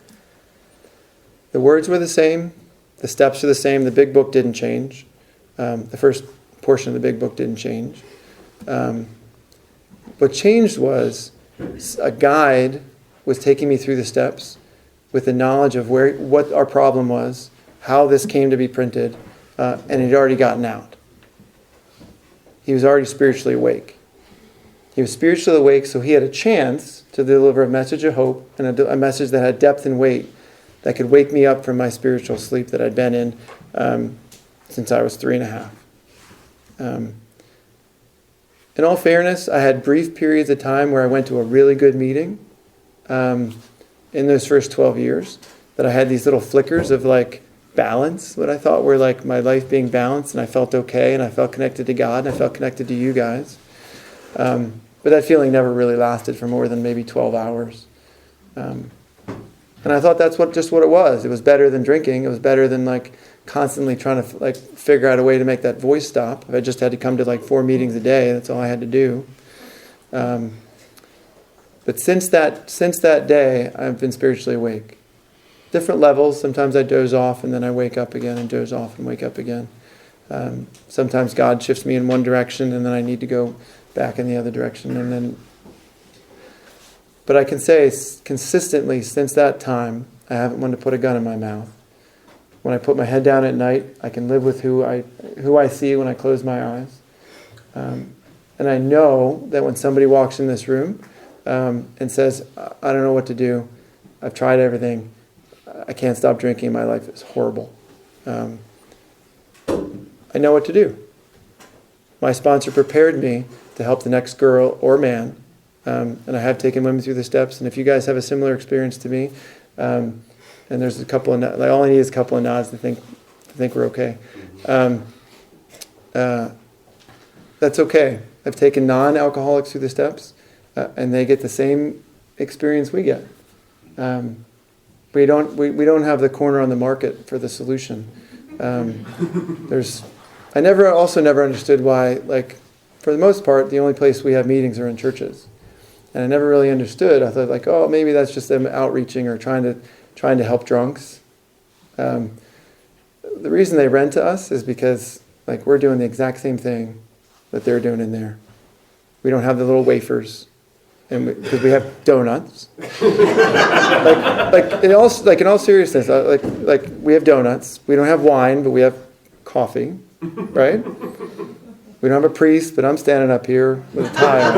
The words were the same. The steps are the same. The big book didn't change. The first portion of the big book didn't change. What changed was a guide was taking me through the steps with the knowledge of what our problem was, how this came to be printed, and it had already gotten out. He was already spiritually awake. He was spiritually awake, so he had a chance to deliver a message of hope and a message that had depth and weight that could wake me up from my spiritual sleep that I'd been in since I was 3.5. In all fairness, I had brief periods of time where I went to a really good meeting in those first 12 years, that I had these little flickers of balance, what I thought were like my life being balanced, and I felt okay, and I felt connected to God, and I felt connected to you guys. But that feeling never really lasted for more than maybe 12 hours. And I thought that's just what it was. It was better than drinking. It was better than like constantly trying to like figure out a way to make that voice stop. I just had to come to like 4 meetings a day. That's all I had to do. But since that day, I've been spiritually awake. Different levels. Sometimes I doze off and then I wake up again and doze off and wake up again. Sometimes God shifts me in one direction and then I need to go back in the other direction. But I can say consistently since that time, I haven't wanted to put a gun in my mouth. When I put my head down at night, I can live with who I see when I close my eyes. And I know that when somebody walks in this room and says, I don't know what to do, I've tried everything, I can't stop drinking, my life is horrible. I know what to do. My sponsor prepared me to help the next girl or man, and I have taken women through the steps. And if you guys have a similar experience to me, and there's a couple of all I need is a couple of nods to think we're okay. That's okay. I've taken non-alcoholics through the steps, and they get the same experience we get. We don't have the corner on the market for the solution. I never understood why, like, for the most part, the only place we have meetings are in churches. And I never really understood. I thought, like, oh, maybe that's just them outreaching or trying to help drunks. The reason they rent to us is because, like, we're doing the exact same thing that they're doing in there. We don't have the little wafers, and because we have donuts. in all seriousness, like we have donuts. We don't have wine, but we have coffee, right? We don't have a priest, but I'm standing up here with a tie on.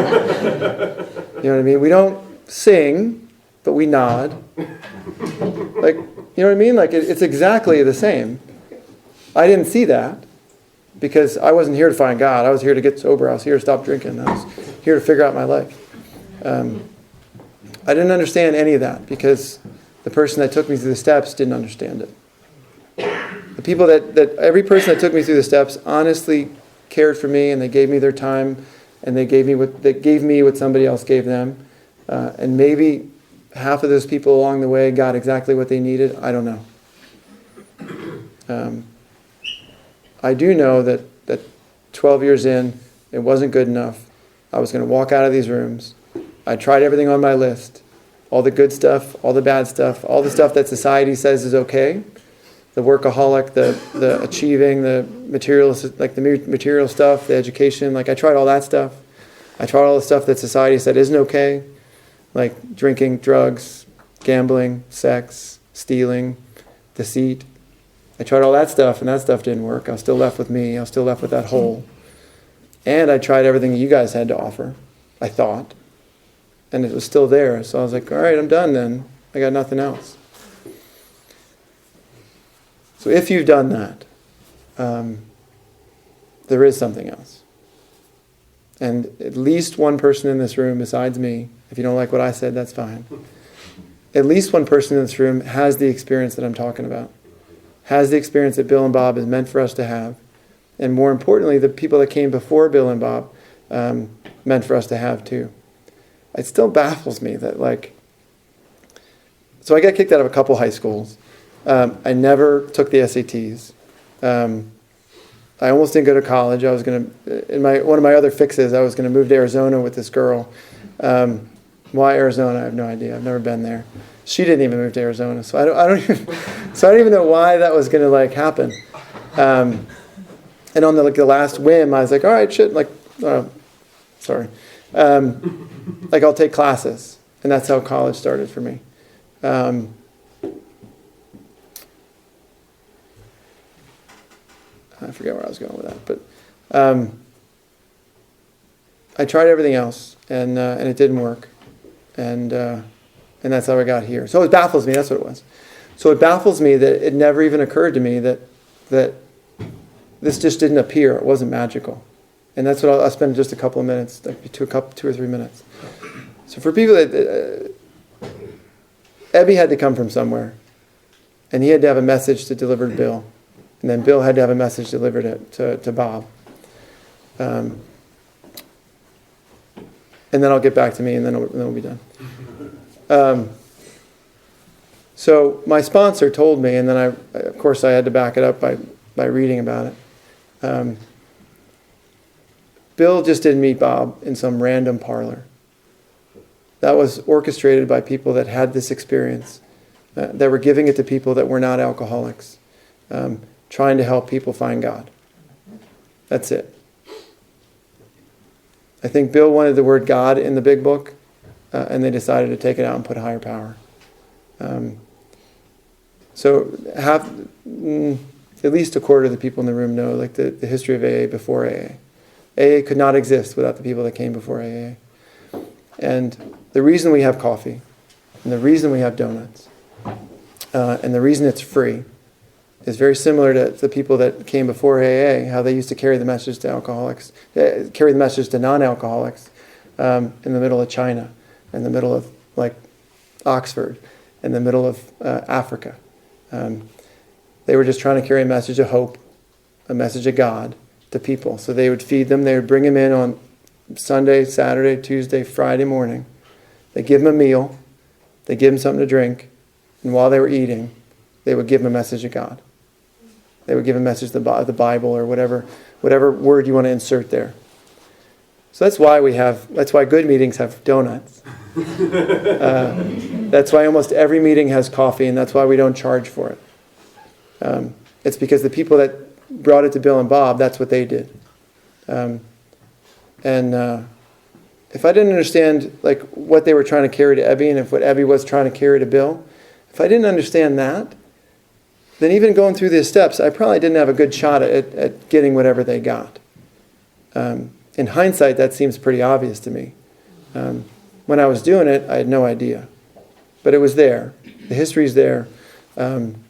You know what I mean? We don't sing, but we nod. Like, you know what I mean? Like, it's exactly the same. I didn't see that because I wasn't here to find God. I was here to get sober. I was here to stop drinking. I was here to figure out my life. I didn't understand any of that because the person that took me through the steps didn't understand it. The people that every person that took me through the steps honestly cared for me, and they gave me their time, and they gave me what somebody else gave them. And maybe half of those people along the way got exactly what they needed. I don't know. I do know that 12 years in, it wasn't good enough. I was going to walk out of these rooms. I tried everything on my list. All the good stuff, all the bad stuff, all the stuff that society says is okay. The workaholic, the achieving, the material stuff, the education. Like, I tried all that stuff. I tried all the stuff that society said isn't okay. Like drinking, drugs, gambling, sex, stealing, deceit. I tried all that stuff, and that stuff didn't work. I was still left with me. I was still left with that hole. And I tried everything you guys had to offer, I thought. And it was still there. So I was like, all right, I'm done then. I got nothing else. So if you've done that, there is something else. And at least one person in this room besides me, if you don't like what I said, that's fine. At least one person in this room has the experience that I'm talking about. Has the experience that Bill and Bob is meant for us to have. And more importantly, the people that came before Bill and Bob meant for us to have too. It still baffles me that, like, so I got kicked out of a couple high schools. I never took the SATs. I almost didn't go to college. I was going to, one of my other fixes, I was going to move to Arizona with this girl. Why Arizona? I have no idea. I've never been there. She didn't even move to Arizona, so I don't even know why that was going to, like, happen. And on the last whim, I was like, all right, shit, like, sorry. Like, I'll take classes. And that's how college started for me. I forget where I was going with that. But I tried everything else, and it didn't work. And that's how I got here. So it baffles me. That's what it was. So it baffles me that it never even occurred to me that this just didn't appear. It wasn't magical. And that's what I'll spend just a couple of minutes, like 2 or 3 minutes. So for people that, Ebby had to come from somewhere. And he had to have a message to deliver to Bill. And then Bill had to have a message delivered to Bob. And then I'll get back to me, and then we'll be done. So my sponsor told me, and then of course I had to back it up by reading about it. Bill just didn't meet Bob in some random parlor. That was orchestrated by people that had this experience, that were giving it to people that were not alcoholics, trying to help people find God. That's it. I think Bill wanted the word God in the big book, and they decided to take it out and put higher power. So at least a quarter of the people in the room know like the history of AA before AA. AA could not exist without the people that came before AA. And the reason we have coffee, and the reason we have donuts, and the reason it's free is very similar to the people that came before AA, how they used to carry the message to alcoholics, carry the message to non-alcoholics in the middle of China, in the middle of like Oxford, in the middle of Africa. They were just trying to carry a message of hope, a message of God to people. So they would feed them, they would bring them in on Sunday, Saturday, Tuesday, Friday morning. They give them a meal, they give them something to drink, and while they were eating, they would give them a message of God. They would give a message of the Bible or whatever word you want to insert there. So that's why good meetings have donuts. That's why almost every meeting has coffee, and that's why we don't charge for it. It's because the people that brought it to Bill and Bob, that's what they did. If I didn't understand like what they were trying to carry to Ebby, and if what Ebby was trying to carry to Bill, if I didn't understand that, then even going through these steps, I probably didn't have a good shot at getting whatever they got. In hindsight, that seems pretty obvious to me. When I was doing it, I had no idea. But it was there. The history's there. Even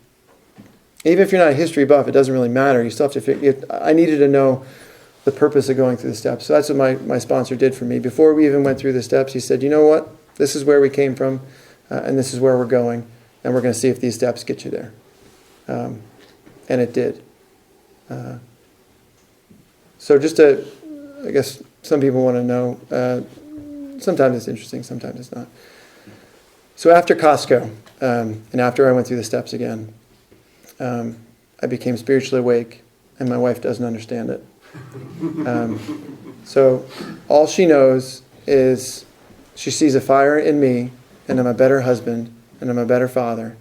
if you're not a history buff, it doesn't really matter. You still have to figure. I needed to know the purpose of going through the steps. So that's what my sponsor did for me. Before we even went through the steps, he said, you know what? This is where we came from, and this is where we're going, and we're going to see if these steps get you there. And it did. So just to, I guess some people want to know, sometimes it's interesting, sometimes it's not. So after Costco, and after I went through the steps again, I became spiritually awake, and my wife doesn't understand it. So all she knows is she sees a fire in me, and I'm a better husband, and I'm a better father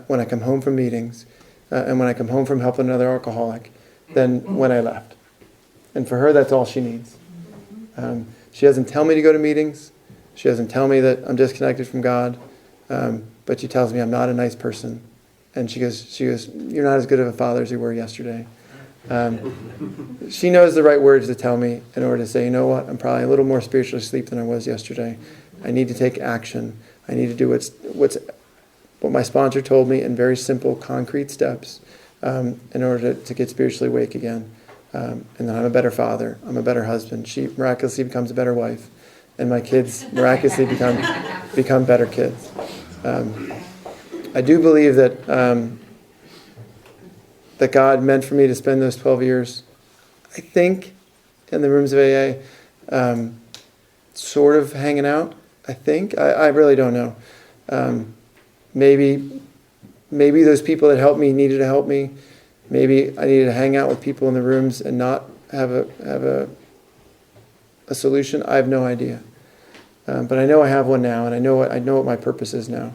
when I come home from meetings, and when I come home from helping another alcoholic than when I left. And for her, that's all she needs. She doesn't tell me to go to meetings. She doesn't tell me that I'm disconnected from God. But she tells me I'm not a nice person. And she goes, you're not as good of a father as you were yesterday. She knows the right words to tell me in order to say, you know what, I'm probably a little more spiritually asleep than I was yesterday. I need to take action. I need to do what my sponsor told me in very simple, concrete steps in order to get spiritually awake again. And then I'm a better father. I'm a better husband. She miraculously becomes a better wife. And my kids miraculously become better kids. I do believe that that God meant for me to spend those 12 years, I think, in the rooms of AA, sort of hanging out, I think. I really don't know. Maybe those people that helped me needed to help me. Maybe I needed to hang out with people in the rooms and not have a solution. I have no idea. But I know I have one now, and I know what my purpose is now.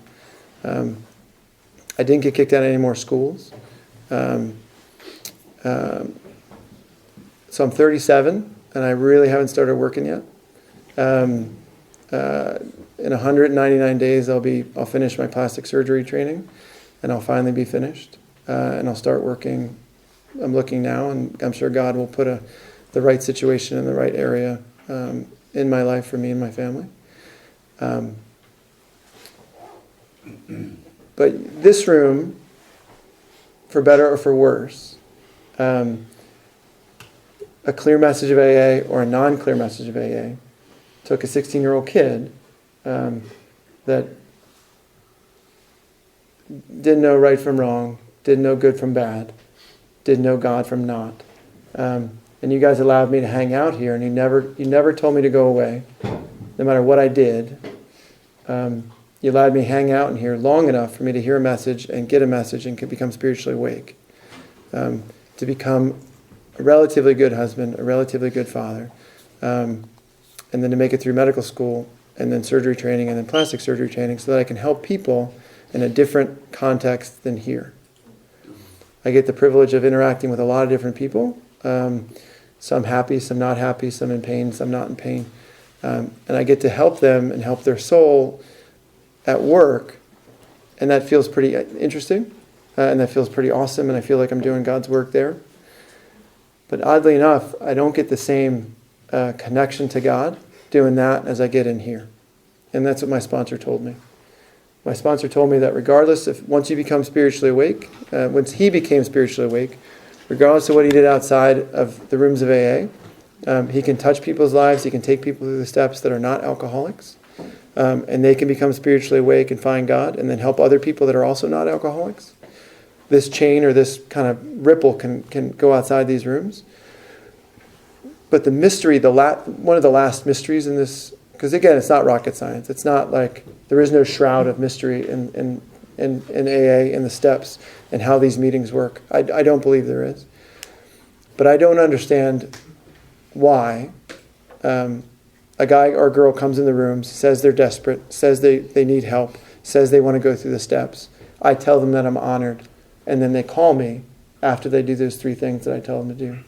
I didn't get kicked out of any more schools. So I'm 37, and I really haven't started working yet. In 199 days, I'll finish my plastic surgery training, and I'll finally be finished. And I'll start working. I'm looking now, and I'm sure God will put the right situation in the right area in my life for me and my family. But this room, for better or for worse, a clear message of AA or a non-clear message of AA took a 16-year-old kid that didn't know right from wrong, didn't know good from bad, didn't know God from not. And you guys allowed me to hang out here, and you never told me to go away, no matter what I did. You allowed me to hang out in here long enough for me to hear a message and get a message and could become spiritually awake. To become a relatively good husband, a relatively good father, and then to make it through medical school, and then surgery training, and then plastic surgery training, so that I can help people in a different context than here. I get the privilege of interacting with a lot of different people, some happy, some not happy, some in pain, some not in pain. And I get to help them and help their soul at work, and that feels pretty interesting, and that feels pretty awesome, and I feel like I'm doing God's work there. But oddly enough, I don't get the same connection to God doing that as I get in here. And that's what my sponsor told me. My sponsor told me that regardless of, once you become spiritually awake, once he became spiritually awake, regardless of what he did outside of the rooms of AA, he can touch people's lives, he can take people through the steps that are not alcoholics, and they can become spiritually awake and find God, and then help other people that are also not alcoholics. This chain or this kind of ripple can go outside these rooms. But the mystery, one of the last mysteries in this, because again, it's not rocket science. It's not like there is no shroud of mystery in AA and the steps and how these meetings work. I don't believe there is. But I don't understand why a guy or girl comes in the room, says they're desperate, says they need help, says they want to go through the steps. I tell them that I'm honored, and then they call me after they do those 3 things that I tell them to do.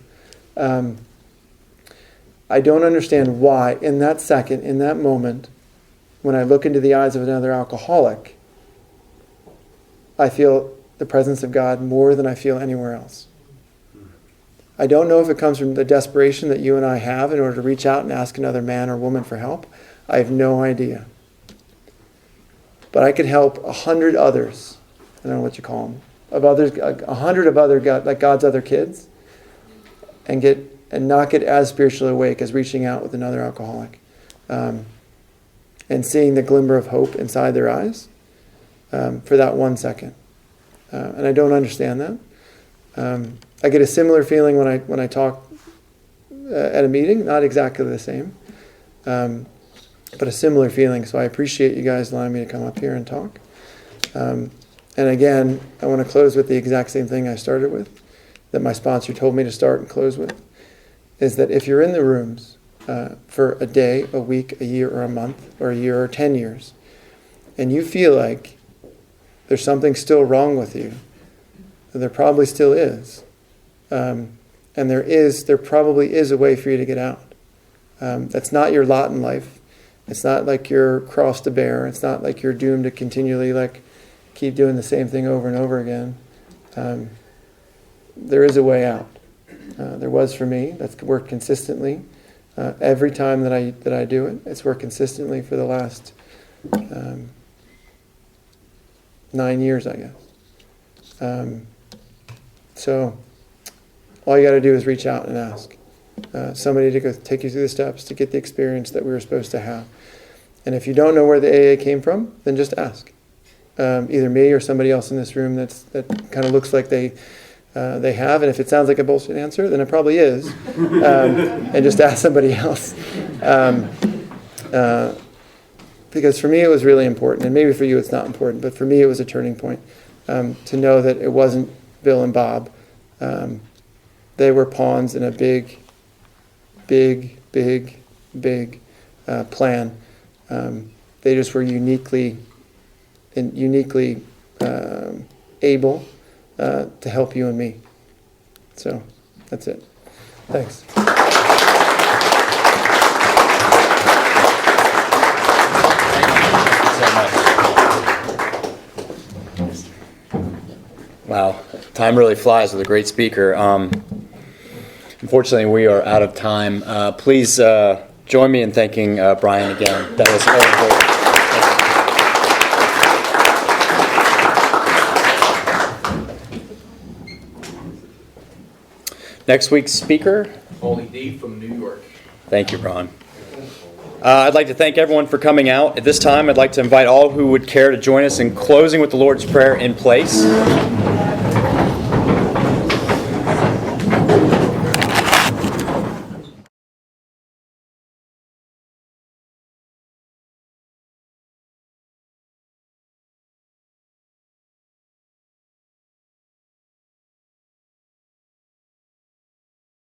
I don't understand why, in that second, in that moment, when I look into the eyes of another alcoholic, I feel the presence of God more than I feel anywhere else. I don't know if it comes from the desperation that you and I have in order to reach out and ask another man or woman for help. I have no idea. But I could help 100 others, I don't know what you call them, of others, 100 of other like God's other kids, and not get as spiritually awake as reaching out with another alcoholic, and seeing the glimmer of hope inside their eyes for that 1 second. And I don't understand that. I get a similar feeling when I talk at a meeting, not exactly the same, but a similar feeling. So I appreciate you guys allowing me to come up here and talk. And again, I want to close with the exact same thing I started with, that my sponsor told me to start and close with, is that if you're in the rooms for a day, a week, a year, or a month, or a year, or 10 years, and you feel like there's something still wrong with you, there probably still is, and there probably is a way for you to get out. That's not your lot in life. It's not like you're cross to bear. It's not like you're doomed to continually keep doing the same thing over and over again. There is a way out. There was for me. That's worked consistently. Every time that I do it, it's worked consistently for the last 9 years, I guess. So all you got to do is reach out and ask somebody to go take you through the steps to get the experience that we were supposed to have. And if you don't know where the AA came from, then just ask. Either me or somebody else in this room that kind of looks like they have, and if it sounds like a bullshit answer, then it probably is. And just ask somebody else. Because for me it was really important, and maybe for you it's not important, but for me it was a turning point to know that it wasn't Bill and Bob. They were pawns in a big plan. They just were uniquely able to help you and me. So that's it. Thanks. Wow, time really flies with a great speaker. Unfortunately, we are out of time. Please join me in thanking Brian again. That was very important. Next week's speaker. Paulie D from New York. Thank you, Brian. I'd like to thank everyone for coming out. At this time, I'd like to invite all who would care to join us in closing with the Lord's Prayer in place.